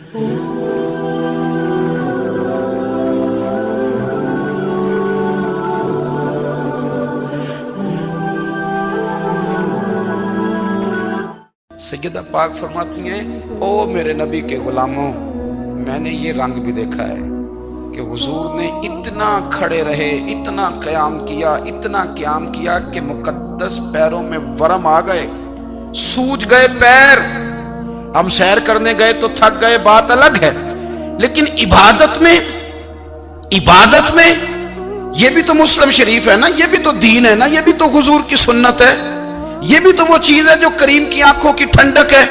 सैयदा पाक फरमाती हैं, ओ मेरे नबी के गुलामों, मैंने ये रंग भी देखा है कि हुजूर ने इतना खड़े रहे, इतना क़याम किया, इतना क़याम किया कि मुकद्दस पैरों में वरम आ गए, सूज गए पैर। हम सैर करने गए तो थक गए, बात अलग है, लेकिन इबादत में ये भी तो मुस्लिम शरीफ है ना, ये भी तो दीन है ना, ये भी तो हुजूर की सुन्नत है, ये भी तो वो चीज है जो करीम की आंखों की ठंडक है।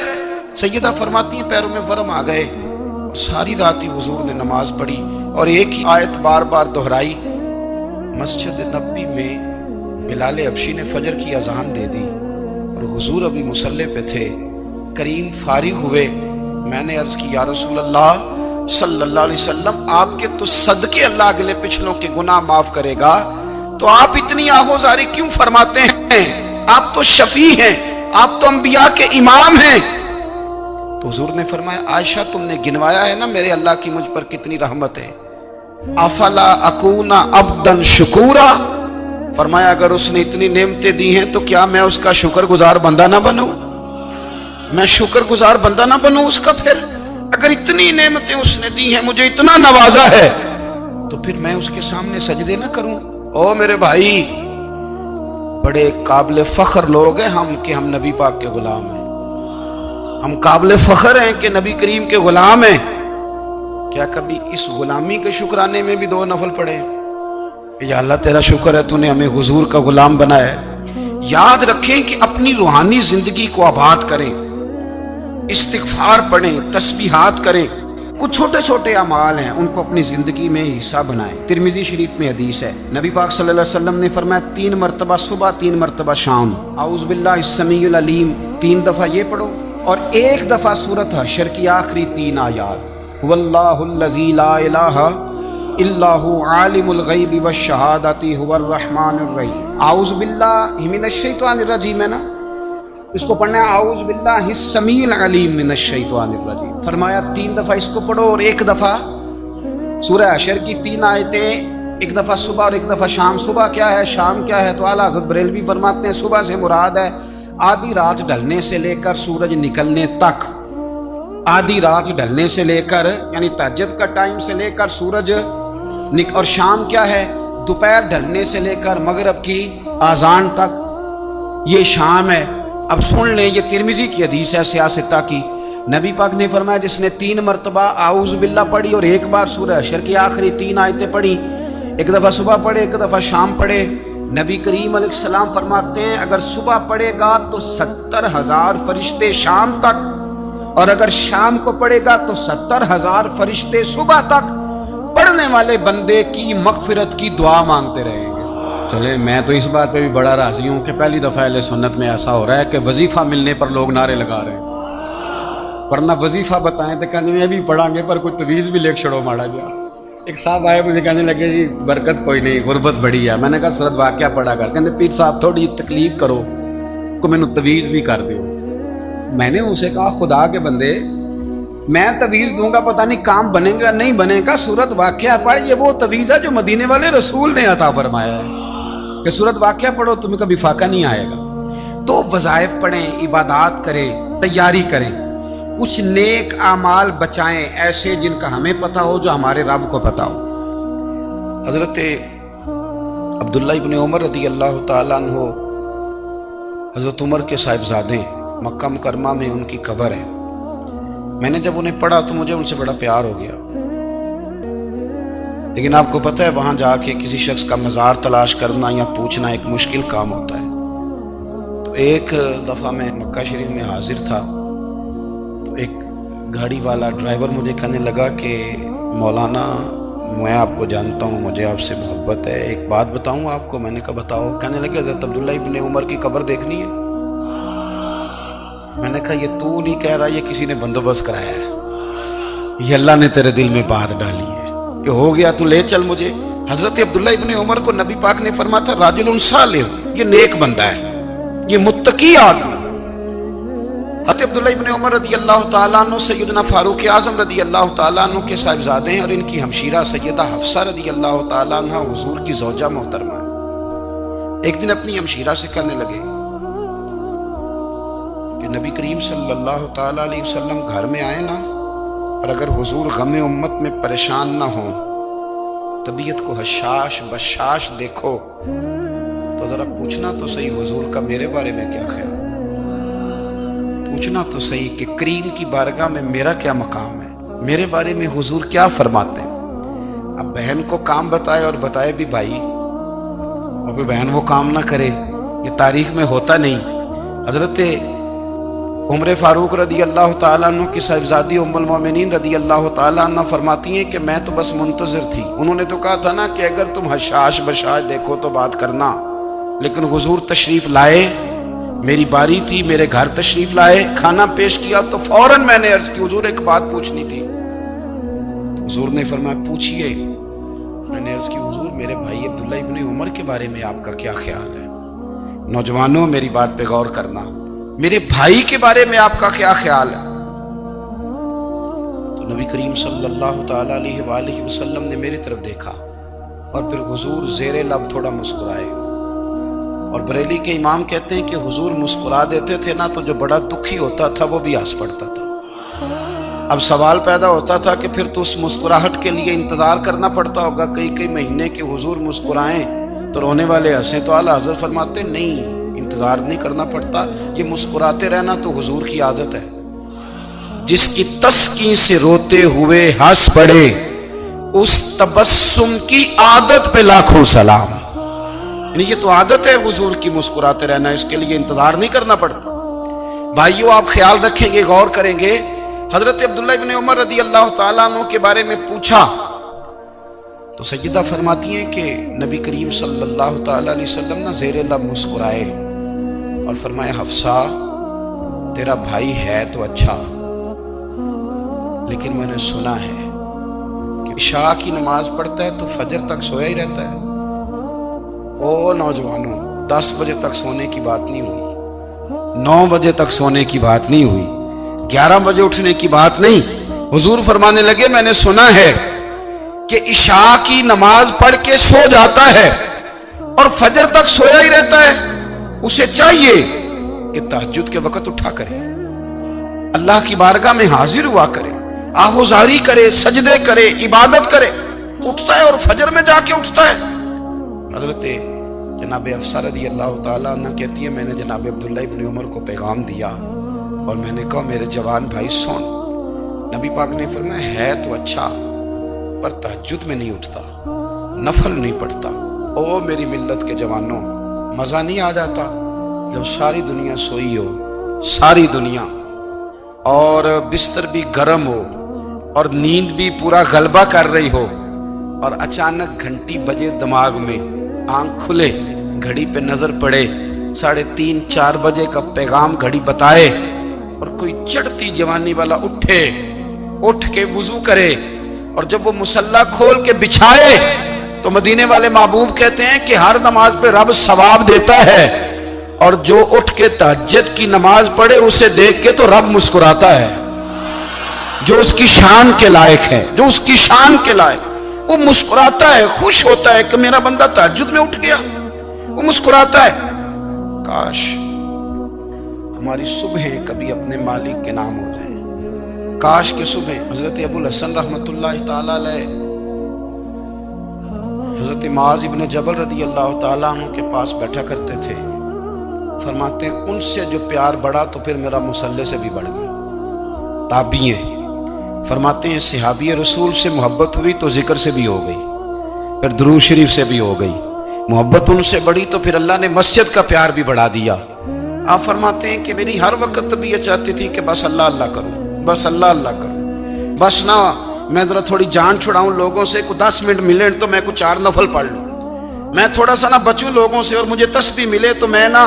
सैयदा फरमाती हैं पैरों में वरम आ गए, और सारी रात ही हुजूर ने नमाज पढ़ी और एक ही आयत बार बार दोहराई। मस्जिद नबी में बिलाल हबशी ने फजर की अजान दे दी और हुजूर अभी मुसल्ले पे थे। करीम फारिग हुए, मैंने अर्ज की, या रसूल अल्लाह सल्लल्लाहु अलैहि वसल्लम, आपके तो सदके अल्लाह अगले पिछलों के गुनाह माफ करेगा, तो आप इतनी आहोजारी क्यों फरमाते हैं? आप तो शफी हैं, आप तो अंबिया के इमाम हैं। तो हुजूर ने फरमाया, आयशा तुमने गिनवाया है ना मेरे अल्लाह की मुझ पर कितनी रहमत है। अफला अकूना अब्दन शुकूरा, फरमाया अगर उसने इतनी नेमतें दी हैं तो क्या मैं उसका शुक्रगुजार बंदा ना बनूं? मैं शुक्रगुजार बंदा ना बनूं उसका? फिर अगर इतनी नेमतें उसने दी हैं, मुझे इतना नवाजा है, तो फिर मैं उसके सामने सजदे ना करूं? ओ मेरे भाई, बड़े काबिल फख्र लोग हैं हम कि हम नबी पाक के गुलाम हैं। हम काबिल फख्र हैं कि नबी करीम के गुलाम हैं। क्या कभी इस गुलामी के शुक्राने में भी दो नफल पढ़े? या अल्लाह तेरा शुक्र है तूने हमें हुजूर का गुलाम बनाया। याद रखें कि अपनी रूहानी जिंदगी को आबाद करें, इस्तिगफार पढ़ें, तस्बीहात करें। कुछ छोटे छोटे अमाल हैं, उनको अपनी जिंदगी में हिस्सा बनाएं। तिरमिजी शरीफ में हदीस है, नबी पाक सल्लल्लाहु अलैहि वसल्लम ने फरमाया 3 मरतबा सुबह, 3 मरतबा शाम औज़ु बिल्लाहिस समीउल अलीम 3 दफा ये पढ़ो, और 1 दफा सूरत हशर की आखिरी 3 आयात, हुवल्लाहुल्लज़ी ला इलाहा इल्लाहु आलिमुल गैबि वश्शहादति हुवर रहमानुर रहीम। औज़ु बिल्लाहि मिनश शैतानिर रजीम है ना, इसको पढ़ना है औज़ु बिल्लाहिस समीउल अलीम मिनश शैतानिर रजीम। फरमाया 3 दफा इसको पढ़ो और 1 दफा सूरह हशर की 3 आयतें, 1 दफा सुबह और 1 दफा शाम। सुबह क्या है, शाम क्या है? तो आला हज़रत बरेलवी फरमाते हैं सुबह से मुराद है आधी रात ढलने से लेकर सूरज निकलने तक। आधी रात ढलने से लेकर यानी तहज्जुद का टाइम से लेकर सूरज और शाम क्या है? दोपहर ढलने से लेकर मगरिब की आजान तक, ये शाम है। अब सुन लें, ये तिरमिजी की हदीस है सियासता की। नबी पाक ने फरमाया जिसने 3 मरतबा आऊज़ु बिल्लाह पढ़ी और 1 बार सूरह हशर की आखिरी 3 आयतें पढ़ी, 1 दफा सुबह पढ़े, 1 दफा शाम पढ़े, नबी करीम अलैहिस्सलाम फरमाते हैं अगर सुबह पढ़ेगा तो 70,000 फरिश्ते शाम तक, और अगर शाम को पढ़ेगा तो 70,000 फरिश्ते सुबह तक पढ़ने वाले बंदे की मगफिरत की दुआ मांगते रहेंगे। चले, मैं तो इस बात पे भी बड़ा राजी हूं कि पहली दफा अहले सुन्नत में ऐसा हो रहा है कि वजीफा मिलने पर लोग नारे लगा रहे हैं, वरना वजीफा बताएं तो कहने अभी पढ़ांगे पर कोई तवीज भी लेके छड़ो माड़ा गया। एक साहब आए, मुझे कहने लगे जी बरकत कोई नहीं, गुरबत बड़ी है। मैंने कहा सूरत वाक़िया पढ़ा कर। कहते पीर साहब थोड़ी तकलीफ करो को मैनू तवीज भी कर दो। मैंने उनसे कहा खुदा के बंदे, मैं तवीज दूंगा पता नहीं काम बनेगा नहीं बनेगा, सूरत वाक़िया पढ़। ये वो तवीज है जो मदीने वाले रसूल ने अता फरमाया है कि सूरत वाक़िया पढ़ो तुम्हें कभी फाका नहीं आएगा। तो वज़ाइफ पढ़ें, इबादत करें, तैयारी करें, कुछ नेक आमाल बचाएं ऐसे जिनका हमें पता हो, जो हमारे रब को पता हो। हजरत अब्दुल्ला इब्न उमर रज़ी अल्लाह तआला अन्हु, हजरत उमर के साहिबजादे, मक्का मुकरमा में उनकी कब्र है। मैंने जब उन्हें पढ़ा तो मुझे उनसे बड़ा प्यार हो गया, लेकिन आपको पता है वहां जाके किसी शख्स का मजार तलाश करना या पूछना एक मुश्किल काम होता है। तो एक दफा मैं मक्का शरीफ में हाजिर था, तो एक गाड़ी वाला ड्राइवर मुझे कहने लगा कि मौलाना मैं आपको जानता हूँ, मुझे आपसे मोहब्बत है, एक बात बताऊँ आपको। मैंने कहा बताओ। कहने लगे हज़रत अब्दुल्ला इब्न उमर की कब्र देखनी है। मैंने कहा ये तू नहीं कह रहा, ये किसी ने बंदोबस्त कराया है, ये अल्लाह ने तेरे दिल में बात डाली है, ये हो गया तू ले चल मुझे। हजरत अब्दुल्ला इब्न उमर को नबी पाक ने फरमाया था राजुलुन सालिह, ये नेक बंदा है, ये मुत्तकी आदमी। حضرت عبداللہ ابن عمر رضی اللہ تعالیٰ عنہ سیدنا فاروق اعظم رضی اللہ تعالیٰ عنہ کے صاحبزادے ہیں، اور ان کی ہمشیرہ سیدہ حفصہ رضی اللہ تعالیٰ عنہ حضور کی زوجہ محترمہ۔ ایک دن اپنی ہمشیرہ سے کہنے لگے کہ نبی کریم صلی اللہ تعالیٰ علیہ وسلم گھر میں آئے نا، اور اگر حضور غم امت میں پریشان نہ ہوں، طبیعت کو حشاش بشاش دیکھو، تو ذرا پوچھنا تو صحیح حضور کا میرے بارے میں کیا خیال، پوچھنا تو صحیح کہ کریم کی بارگاہ میں میرا کیا مقام ہے، میرے بارے میں حضور کیا فرماتے ہیں۔ اب بہن کو کام بتائے، اور بتائے بھی بھائی، اور پھر بہن وہ کام نہ کرے، یہ تاریخ میں ہوتا نہیں۔ حضرت عمر فاروق رضی اللہ تعالیٰ عنہ کی صاحبزادی ام المومنین رضی اللہ تعالیٰ عنہ فرماتی ہیں کہ میں تو بس منتظر تھی، انہوں نے تو کہا تھا نا کہ اگر تم حشاش بشاش دیکھو تو بات کرنا، لیکن حضور تشریف لائے، میری باری تھی، میرے گھر تشریف لائے، کھانا پیش کیا تو فوراً میں نے عرض کی حضور ایک بات پوچھنی تھی۔ حضور نے فرمایا پوچھئے۔ میں نے عرض کی حضور میرے بھائی عبداللہ ابن عمر کے بارے میں آپ کا کیا خیال ہے؟ نوجوانوں میری بات پہ غور کرنا، میرے بھائی کے بارے میں آپ کا کیا خیال ہے؟ تو نبی کریم صلی اللہ تعالی علیہ وآلہ وسلم نے میری طرف دیکھا، اور پھر حضور زیر لب تھوڑا مسکرائے، اور بریلی کے امام کہتے ہیں کہ حضور مسکرا دیتے تھے نا تو جو بڑا دکھی ہوتا تھا وہ بھی ہنس پڑتا تھا۔ اب سوال پیدا ہوتا تھا کہ پھر تو اس مسکراہٹ کے لیے انتظار کرنا پڑتا ہوگا کئی مہینے کہ حضور مسکرائیں تو رونے والے ہنسیں، تو اعلیٰ حضرت فرماتے نہیں، انتظار نہیں کرنا پڑتا، یہ مسکراتے رہنا تو حضور کی عادت ہے۔ جس کی تسکین سے روتے ہوئے ہنس پڑے، اس تبسم کی عادت پہ لاکھوں سلام۔ یعنی یہ تو عادت ہے حضور کی مسکراتے رہنا، اس کے لیے انتظار نہیں کرنا پڑتا۔ بھائیو آپ خیال رکھیں گے، غور کریں گے، حضرت عبداللہ ابن عمر رضی اللہ تعالیٰ عنہ کے بارے میں پوچھا تو سیدہ فرماتی ہیں کہ نبی کریم صلی اللہ تعالیٰ علیہ وسلم نہ زیر لب مسکرائے اور فرمایا حفصہ تیرا بھائی ہے تو اچھا، لیکن میں نے سنا ہے کہ عشاء کی نماز پڑھتا ہے تو فجر تک سویا ہی رہتا ہے۔ او نوجوانوں، 10 بجے تک سونے کی بات نہیں ہوئی، 9 بجے تک سونے کی بات نہیں ہوئی، 11 بجے اٹھنے کی بات نہیں۔ حضور فرمانے لگے میں نے سنا ہے کہ عشاء کی نماز پڑھ کے سو جاتا ہے اور فجر تک سویا ہی رہتا ہے، اسے چاہیے کہ تہجد کے وقت اٹھا کرے، اللہ کی بارگاہ میں حاضر ہوا کرے، آہوزاری کرے، سجدے کرے، عبادت کرے، اٹھتا ہے اور فجر میں جا کے اٹھتا ہے۔ حضرت جناب حفصہ رضی اللہ تعالیٰ عنہ کہتی ہے میں نے جناب عبداللہ ابن عمر کو پیغام دیا اور میں نے کہا میرے جوان بھائی سن، نبی پاک نے فرمایا ہے تو اچھا پر تہجد میں نہیں اٹھتا، نفل نہیں پڑھتا۔ او میری ملت کے جوانوں، مزہ نہیں آ جاتا جب ساری دنیا سوئی ہو، ساری دنیا، اور بستر بھی گرم ہو اور نیند بھی پورا غلبہ کر رہی ہو، اور اچانک گھنٹی بجے دماغ میں، آنکھ کھلے، گھڑی پہ نظر پڑے، 3:30 4 بجے کا پیغام گھڑی بتائے، اور کوئی چڑھتی جوانی والا اٹھ کے وضو کرے، اور جب وہ مصلی کھول کے بچھائے تو مدینے والے محبوب کہتے ہیں کہ ہر نماز پہ رب ثواب دیتا ہے، اور جو اٹھ کے تہجد کی نماز پڑھے اسے دیکھ کے تو رب مسکراتا ہے، جو اس کی شان کے لائق ہے، جو اس کی شان کے لائق، وہ مسکراتا ہے، خوش ہوتا ہے کہ میرا بندہ تہجد میں اٹھ گیا، وہ مسکراتا ہے۔ کاش ہماری صبحیں کبھی اپنے مالک کے نام ہو جائیں، کاش کے صبح۔ حضرت ابو الحسن رحمۃ اللہ تعالی علیہ حضرت معاذ ابن جبل رضی اللہ تعالیٰ عنہ کے پاس بیٹھا کرتے تھے، فرماتے ہیں ان سے جو پیار بڑھا تو پھر میرا مصلی سے بھی بڑھ گیا۔ تابعی ہیں، فرماتے ہیں صحابی رسول سے محبت ہوئی تو ذکر سے بھی ہو گئی، پھر درود شریف سے بھی ہو گئی، محبت ان سے بڑھی تو پھر اللہ نے مسجد کا پیار بھی بڑھا دیا۔ آپ فرماتے ہیں کہ میری ہر وقت طبیعت چاہتی تھی کہ بس اللہ اللہ کروں، بس اللہ اللہ کروں، بس نہ میں ذرا تھوڑی جان چھڑاؤں لوگوں سے، کو 10 منٹ ملے تو میں کچھ 4 نفل پڑھ لوں، میں تھوڑا سا نہ بچوں لوگوں سے، اور مجھے تسبیح ملے تو میں نہ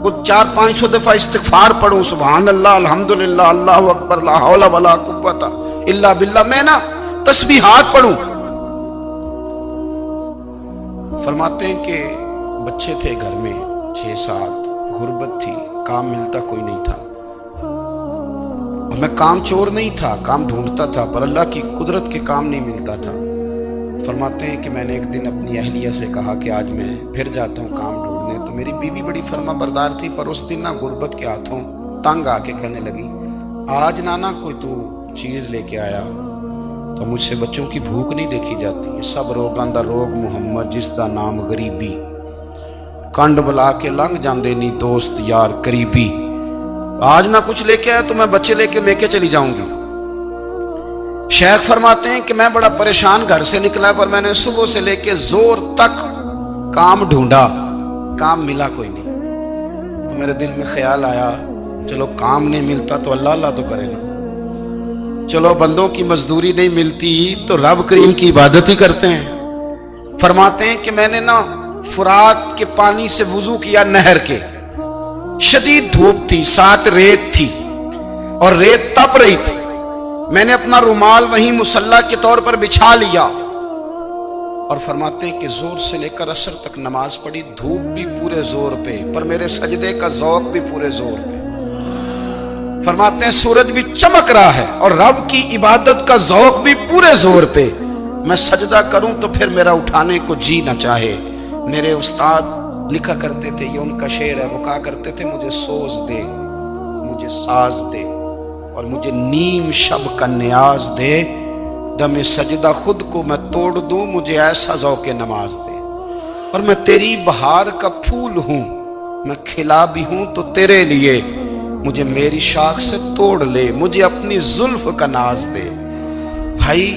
کچھ 400-500 دفعہ استغفار پڑھوں، سبحان اللہ، الحمدللہ، اللہ اکبر، لا حول ولا قوت الا باللہ، میں نہ تسبیحات پڑھوں۔ فرماتے ہیں کہ بچے تھے گھر میں 6-7، غربت تھی، کام ملتا کوئی نہیں تھا، मैं काम चोर नहीं था, काम ढूंढता था, पर अल्लाह की कुदरत के काम नहीं मिलता था। फरमाते हैं कि मैंने एक दिन अपनी अहलिया से कहा कि आज मैं फिर जाता हूँ काम ढूंढने, तो मेरी बीवी बड़ी फर्मा बरदार थी, पर उस दिन ना गुर्बत के हाथों तंग आके कहने लगी, आज नाना कोई तू चीज लेके आया तो मुझसे बच्चों की भूख नहीं देखी जाती। सब रोगां दा रोग मुहम्मद, जिसदा नाम गरीबी, कंड बुला के लंघ जांदे नी दोस्त यार करीबी। आज ना कुछ लेके आया तो मैं बच्चे लेके मेके चली जाऊंगी। शेख फरमाते हैं कि मैं बड़ा परेशान घर से निकला, पर मैंने सुबह से लेके जोर तक काम ढूंढा, काम मिला कोई नहीं। तो मेरे दिल में ख्याल आया, चलो काम नहीं मिलता तो अल्लाह अल्लाह तो करेगा, चलो बंदों की मजदूरी नहीं मिलती तो रब करीम की इबादत ही करते हैं। फरमाते हैं कि मैंने ना फुरात के पानी से वुजू किया, नहर के, शदीद धूप थी, साथ रेत थी और रेत तप रही थी। मैंने अपना रुमाल वहीं मुसल्ला के तौर पर बिछा लिया और फरमाते हैं कि जोर से लेकर असर तक नमाज पढ़ी, धूप भी पूरे जोर पे, पर मेरे सजदे का ज़ौक़ भी पूरे जोर पे। फरमाते हैं सूरज भी चमक रहा है और रब की इबादत का ज़ौक़ भी पूरे जोर पे। मैं सजदा करूं तो फिर मेरा उठाने को जी ना चाहे। मेरे उस्ताद लिखा करते थे, ये उनका शेर है, वो कहा करते थे, मुझे सोज दे, मुझे साज दे और मुझे नीम शब का न्याज दे, दमे सजदा खुद को मैं तोड़ दूं, मुझे ऐसा ज़ौक़े नमाज दे। और मैं तेरी बहार का फूल हूं, मैं खिला भी हूं तो तेरे लिए, मुझे मेरी शाख से तोड़ ले, मुझे अपनी जुल्फ का नाज दे। भाई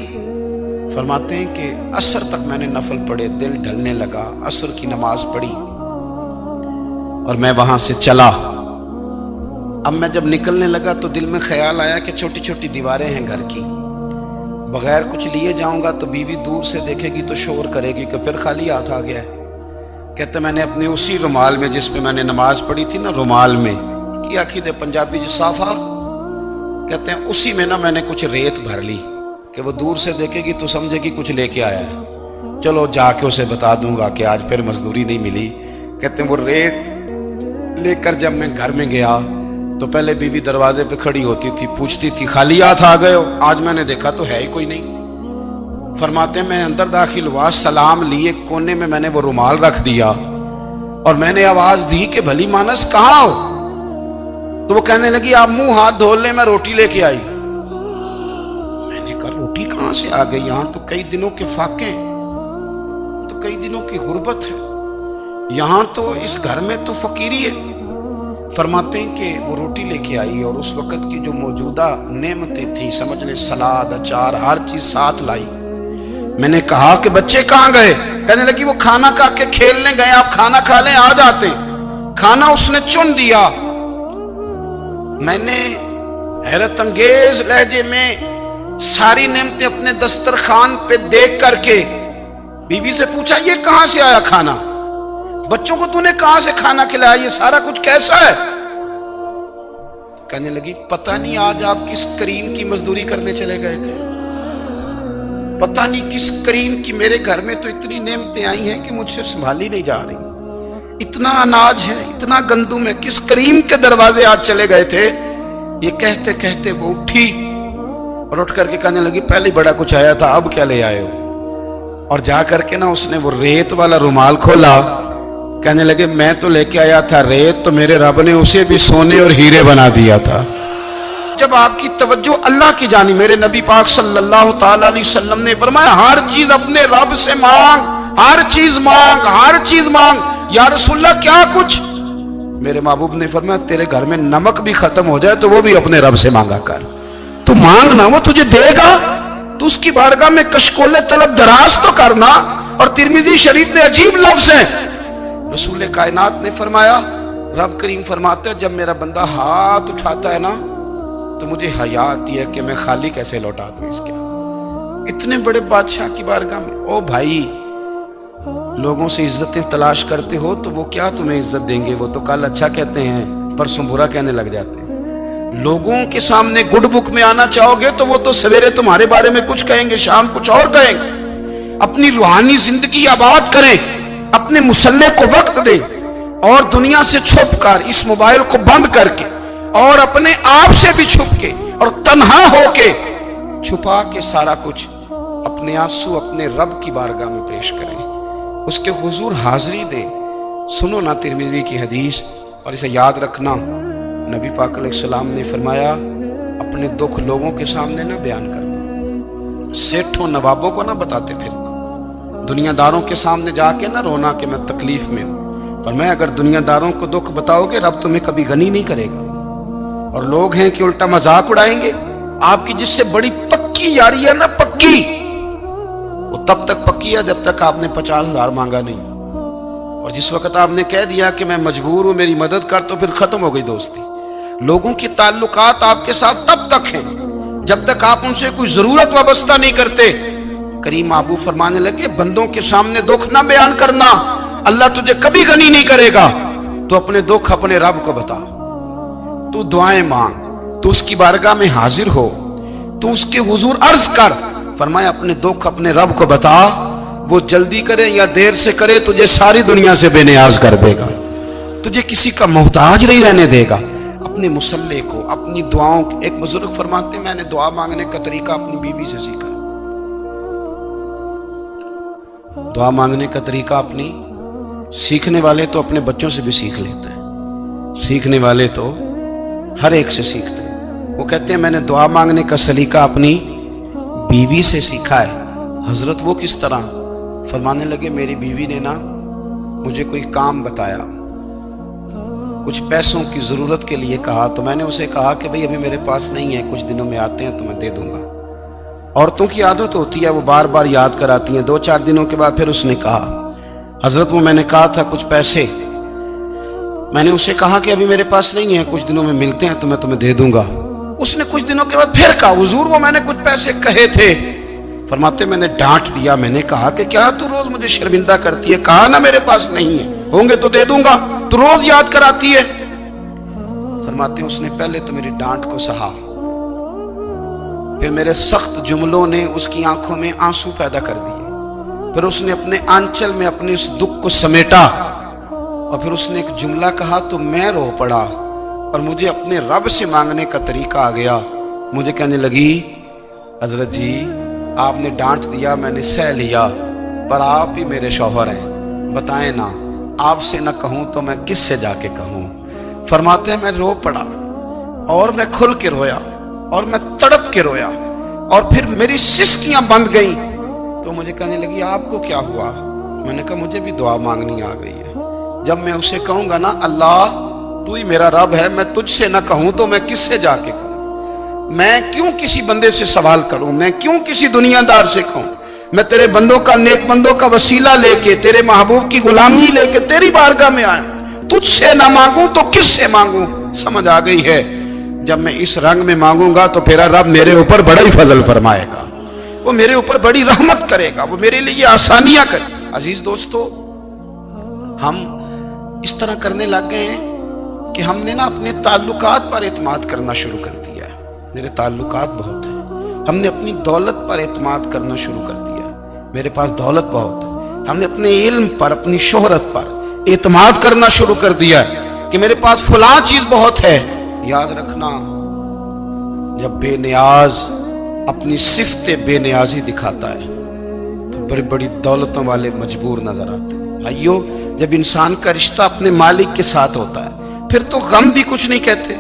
फरमाते हैं कि असर तक मैंने नफल पढ़े, दिल ढलने लगा, असर की नमाज पढ़ी और मैं वहां से चला। अब मैं जब निकलने लगा तो दिल में ख्याल आया कि छोटी छोटी दीवारें हैं घर की, बगैर कुछ लिए जाऊंगा तो बीवी दूर से देखेगी तो शोर करेगी कि फिर खाली हाथ आ गया है। कहते मैंने अपने उसी रुमाल में जिस पे मैंने नमाज पढ़ी थी ना, रुमाल में की आखिद पंजाबी जी साफा कहते हैं, उसी में ना मैंने कुछ रेत भर ली कि वो दूर से देखेगी तो समझेगी कुछ लेके आया है, चलो जाके उसे बता दूंगा कि आज फिर मजदूरी नहीं मिली। कहते हैं वो रेत लेकर जब मैं घर में गया तो पहले बीवी दरवाजे पे खड़ी होती थी, पूछती थी खाली हाथ आ गए हो? आज मैंने देखा तो है ही कोई नहीं। फरमाते हैं मैं अंदर दाखिल हुआ, सलाम लिए, कोने में मैंने वो रुमाल रख दिया और मैंने आवाज दी कि भली मानस कहां हो? तो वो कहने लगी आप मुंह हाथ धो ले, मैं रोटी लेके आई। मैंने कहा रोटी कहां से आ गई? यहां तो कई दिनों के फाके, तो कई दिनों की गुर्बत है, यहां तो इस घर में तो फकीरी है। फरमाते हैं कि वो रोटी लेके आई और उस वक्त की जो मौजूदा नेमतें थी, समझ ले सलाद, अचार, हर चीज साथ लाई। मैंने कहा कि बच्चे कहां गए? कहने लगी वो खाना खा के खेलने गए, आप खाना खा लें आ जाते। खाना उसने चुन दिया। मैंने हैरत अंगेज लहजे में सारी नेमतें अपने दस्तरखान पे देख करके बीवी से पूछा ये कहां से आया खाना? बच्चों को तूने कहां से खाना खिलाया? ये सारा कुछ कैसा है? कहने लगी पता नहीं आज आप किस करीम की मजदूरी करने चले गए थे, पता नहीं किस करीम की, मेरे घर में तो इतनी नेमतें आई हैं कि मुझसे संभाली नहीं जा रही, इतना अनाज है, इतना गंदुम है, किस करीम के दरवाजे आज चले गए थे? ये कहते कहते वो उठी और उठ करके कहने लगी पहले बड़ा कुछ आया था, अब क्या ले आए हो? और जा करके ना उसने वो रेत वाला रुमाल खोला, कहने लगे मैं तो लेके आया था रेत, तो मेरे रब ने उसे भी सोने और हीरे बना दिया था। जब आपकी तवज्जो अल्लाह की जानी, मेरे नबी पाक सल्लल्लाहु ताला अलैहि वसल्लम ने फरमाया हर चीज अपने रब से मांग, हर चीज मांग, हर चीज मांग। या रसूलल्लाह क्या कुछ? मेरे महबूब ने फरमाया तेरे घर में नमक भी खत्म हो जाए तो वो भी अपने रब से मांगा कर। तू मांगना, वो तुझे देगा, तो उसकी बारगाह में कशकोले तलब दराज तो करना। और तिरमिजी शरीफ में अजीब लफ्ज है, रसूल कायनात ने फरमाया, रब करीम फरमाते हैं जब मेरा बंदा हाथ उठाता है ना तो मुझे हया आती है कि मैं खाली कैसे लौटा दूं इसके। इतने बड़े बादशाह की बारगाह में, ओ भाई लोगों से इज्जतें तलाश करते हो तो वो क्या तुम्हें इज्जत देंगे? वो तो कल अच्छा कहते हैं परसों बुरा कहने लग जाते हैं। लोगों के सामने गुड बुक में आना चाहोगे तो वो तो सवेरे तुम्हारे बारे में कुछ कहेंगे, शाम कुछ और कहेंगे। अपनी रूहानी जिंदगी आबाद करें, अपने मुसल्ले को वक्त दें और दुनिया से छुप कर इस मोबाइल को बंद करके اور اپنے آپ سے بھی چھپ کے اور تنہا ہو کے چھپا کے سارا کچھ اپنے آنسو اپنے رب کی بارگاہ میں پیش کریں، اس کے حضور حاضری دیں۔ سنو نا ترمذی کی حدیث، اور اسے یاد رکھنا، نبی پاک علیہ السلام نے فرمایا اپنے دکھ لوگوں کے سامنے نہ بیان کرنا، سیٹھوں نوابوں کو نہ بتاتے پھر، دنیا داروں کے سامنے جا کے نہ رونا کہ میں تکلیف میں ہوں۔ فرمایا اگر دنیا داروں کو دکھ بتاؤ گے رب تمہیں کبھی غنی نہیں کرے گا، اور لوگ ہیں کہ الٹا مذاق اڑائیں گے۔ آپ کی جس سے بڑی پکی یاری ہے نا، پکی، وہ تب تک پکی ہے جب تک آپ نے 50,000 مانگا نہیں، اور جس وقت آپ نے کہہ دیا کہ میں مجبور ہوں میری مدد کر، تو پھر ختم ہو گئی دوستی۔ لوگوں کی تعلقات آپ کے ساتھ تب تک ہیں جب تک آپ ان سے کوئی ضرورت وابستہ نہیں کرتے۔ کریم محبوب فرمانے لگے بندوں کے سامنے دکھ نہ بیان کرنا، اللہ تجھے کبھی غنی نہیں کرے گا، تو اپنے دکھ اپنے رب کو بتا، تو دعائیں مانگ، تو اس کی بارگاہ میں حاضر ہو، تو اس کے حضور عرض کر۔ فرمایا اپنے دکھ اپنے رب کو بتا، وہ جلدی کرے یا دیر سے کرے تجھے ساری دنیا سے بے نیاز کر دے گا، تجھے کسی کا محتاج نہیں رہنے دے گا۔ اپنے مسلح کو، اپنی دعاؤں، ایک بزرگ فرماتے ہیں میں نے دعا مانگنے کا طریقہ اپنی بیوی سے سیکھا، دعا مانگنے کا طریقہ اپنی، سیکھنے والے تو اپنے بچوں سے بھی سیکھ لیتے ہیں، سیکھنے والے تو ہر ایک سے سیکھتے ہیں۔ وہ کہتے ہیں میں نے دعا مانگنے کا سلیقہ اپنی بیوی سے سیکھا ہے۔ حضرت وہ کس طرح؟ فرمانے لگے میری بیوی نے نا مجھے کوئی کام بتایا، کچھ پیسوں کی ضرورت کے لیے کہا، تو میں نے اسے کہا کہ بھئی ابھی میرے پاس نہیں ہے، کچھ دنوں میں آتے ہیں تو میں دے دوں گا۔ عورتوں کی عادت ہوتی ہے وہ بار بار یاد کراتی ہیں، 2-4 دنوں کے بعد پھر اس نے کہا حضرت وہ میں نے کہا تھا کچھ پیسے، میں نے اسے کہا کہ ابھی میرے پاس نہیں ہے، کچھ دنوں میں ملتے ہیں تو میں تمہیں دے دوں گا۔ اس نے کچھ دنوں کے بعد پھر کہا حضور وہ میں نے کچھ پیسے کہے تھے۔ فرماتے میں نے ڈانٹ دیا، میں نے کہا کہ کیا تو روز مجھے شرمندہ کرتی ہے، کہا نا میرے پاس نہیں ہے، ہوں گے تو دے دوں گا، تو روز یاد کراتی ہے۔ فرماتے اس نے پہلے تو میری ڈانٹ کو سہا، پھر میرے سخت جملوں نے اس کی آنکھوں میں آنسو پیدا کر دیے، پھر اس نے اپنے آنچل میں اپنے اس دکھ کو سمیٹا، اور پھر اس نے ایک جملہ کہا تو میں رو پڑا، اور مجھے اپنے رب سے مانگنے کا طریقہ آ گیا۔ مجھے کہنے لگی حضرت جی آپ نے ڈانٹ دیا، میں نے سہ لیا، پر آپ ہی میرے شوہر ہیں، بتائیں نا آپ سے نہ کہوں تو میں کس سے جا کے کہوں۔ فرماتے ہیں میں رو پڑا، اور میں کھل کے رویا، اور میں تڑپ کے رویا، اور پھر میری سسکیاں بند گئیں۔ تو مجھے کہنے لگی آپ کو کیا ہوا؟ میں نے کہا مجھے بھی دعا مانگنی آ گئی ہے، جب میں اسے کہوں گا نا اللہ تو ہی میرا رب ہے، میں تجھ سے نہ کہوں تو میں کس سے جا کے کہوں؟ میں کیوں کسی بندے سے سوال کروں؟ میں کیوں کسی دنیا دار سے کہوں؟ میں تیرے بندوں کا، نیک بندوں کا وسیلہ لے کے، تیرے محبوب کی غلامی لے کے تیری بارگاہ میں آیا، تجھ سے نہ مانگوں تو کس سے مانگوں؟ سمجھ آ گئی ہے جب میں اس رنگ میں مانگوں گا تو پھر رب میرے اوپر بڑا ہی فضل فرمائے گا، وہ میرے اوپر بڑی رحمت کرے گا، وہ میرے لیے آسانیاں کرے۔ عزیز دوستو ہم اس طرح کرنے لگ گئے ہیں کہ ہم نے نا اپنے تعلقات پر اعتماد کرنا شروع کر دیا ہے، میرے تعلقات بہت ہیں، ہم نے اپنی دولت پر اعتماد کرنا شروع کر دیا ہے، میرے پاس دولت بہت ہے، ہم نے اپنے علم پر، اپنی شہرت پر اعتماد کرنا شروع کر دیا ہے کہ میرے پاس فلاں چیز بہت ہے۔ یاد رکھنا جب بے نیاز اپنی صفت بے نیازی دکھاتا ہے تو بڑی بڑی دولتوں والے مجبور نظر آتے ہیں۔ بھائیو جب انسان کا رشتہ اپنے مالک کے ساتھ ہوتا ہے پھر تو غم بھی کچھ نہیں کہتے،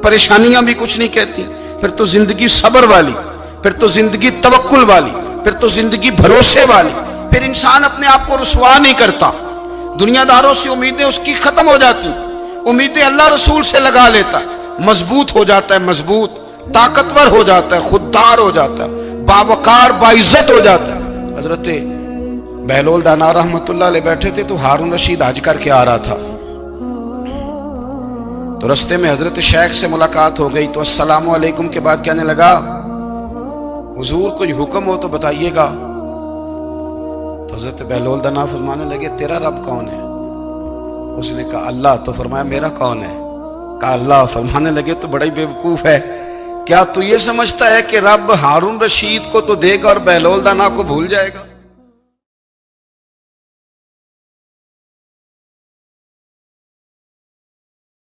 پریشانیاں بھی کچھ نہیں کہتی، پھر تو زندگی صبر والی، پھر تو زندگی توکل والی، پھر تو زندگی بھروسے والی، پھر انسان اپنے آپ کو رسوا نہیں کرتا، دنیا داروں سے امیدیں اس کی ختم ہو جاتی، امیدیں اللہ رسول سے لگا لیتا ہے، مضبوط ہو جاتا ہے، مضبوط، طاقتور ہو جاتا ہے، خوددار ہو جاتا ہے، باوقار باعزت ہو جاتا ہے۔ حضرت بہلول دانا رحمت اللہ علیہ بیٹھے تھے تو ہارون رشید حج کر کے آ رہا تھا، تو رستے میں حضرت شیخ سے ملاقات ہو گئی، تو السلام علیکم کے بعد کہنے لگا حضور کوئی حکم ہو تو بتائیے گا۔ تو حضرت بہلول دانا فرمانے لگے تیرا رب کون ہے؟ اس نے کہا اللہ۔ تو فرمایا میرا کون ہے؟ کہا اللہ۔ فرمانے لگے تو بڑا ہی بیوقوف ہے، کیا تو یہ سمجھتا ہے کہ رب ہارون رشید کو تو دے گا اور بہلول دانا کو بھول جائے گا؟